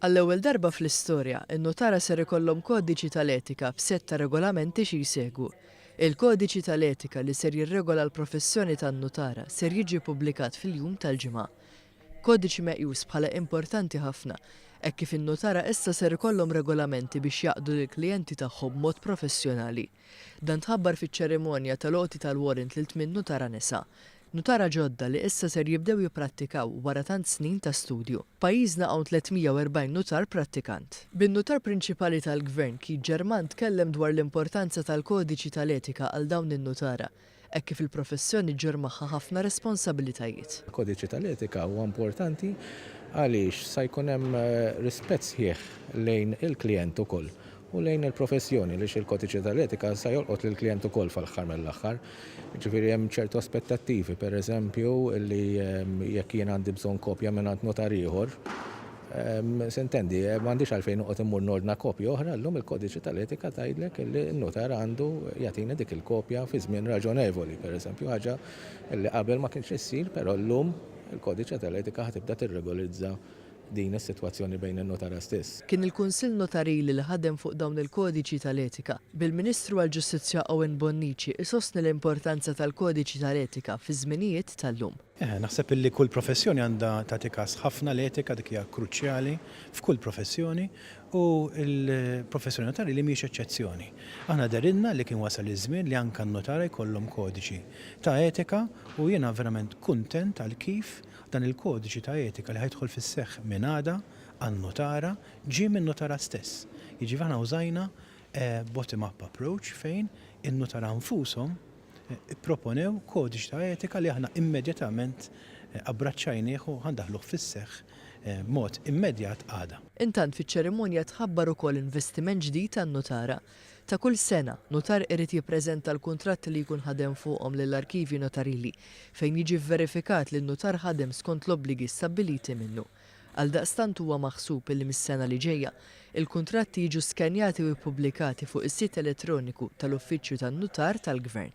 Għall-ewwel darba fl-istorja, in-notara ser ikollhom kodiċi tal-etika b'setta regolamenti xi jsegwu. Il-kodiċi tal-etika li ser jirregola l-professjoni tan-notara ser jiġi ppubblikat fil-jum tal-ġimgħa. Kodiċi meqjus bħala importanti ħafna, hekk kif in-notara issa ser ikollhom regolamenti biex jaqdu lill-klijenti tagħhom b'mod professjonali. Dan tħabbar fiċ-ċerimonja tal-għoti tal-warrant lil 8 notara nisa. Notara ġodda li issa ser jibdew jipprattikaw wara tant snin ta' studju. Pajjiżna hawn 340 notar prattikant. Bin-notar prinċipali tal-Gvern Keith Germain tkellem dwar l-importanza tal-kodiċi tal-etika għal dawn in-notara, hekk kif il-professjoni ġġor magħha ħafna responsabbiltajiet. Il-kodiċi tal-etika huwa importanti għaliex se jkun hemm rispett sħiħ lejn il-klijent ukoll u lejn il-professjoni li il-kodiċi tal-etika se jolqot lill-klijent ukoll fl-aħħar mill-aħħar. Ġifieri hemm ċertu aspettattivi, pereżempju li jekk jien għandi bżonn kopja mingħand notar ieħor, s'intendi, m'għandix għalfejn noqgħod immur nordna kopja oħra, llum il-kodiċi tal-etika tgħidlek li n-notar għandu jagħtina dik il-kopja fi żmien raġonevoli, pereżempju ħaġa li qabel ma kienx issir, però llum il-kodiċi tal-etika ħatibda tirregolizza din is-sitwazzjoni bejn in-notara stess. Kien il-Kunsill Notarili li ħadem fuq dawn il-kodiċi tal-etika bil-Ministru għall-Ġustizzja Owen Bonnici isostni l-importanza tal-kodiċi tal-etika fi żminijiet tal-lum. Naħseb li kull professjoni għandha tagħti każ ħafna l-etika dik hija kruċjali f'kull professjoni u l-professjoni notarili mhix eċċezzjoni. Aħna darinna li kien wasal iż-żmien li anke n-notara jkollhom kodiċi ta' etika u jiena verament kuntent għal kif dan il-kodiċi ta' etika li ħajdħol fis-seħħ minn għada għan-notara ġie min-notara stess. Jiġifieri aħna użajna bottom-up approach fejn in-notara nfushom ipproponew kodiċi ta' etika li aħna immedjatament abbraċċajnieh u ħandaħluh fis-seħħ mod immedjat għada. Intant fiċ-ċerimonja tħabbar ukoll investiment ġdid tan-notara. Ta' kull sena, notar irid jippreżenta l-kuntratt li jkun ħadem fuqhom lill-arkivji notarili fejn jiġi verifikat li n-notar ħadem skont l-obbligi stabbiliti minnu. Għaldaqstant huwa maħsub li mis-sena li ġejja, il-kuntratti jiġu skanjati u ppubblikati fuq is-sit elettroniku tal-Uffiċċju tan-Notar tal-Gvern.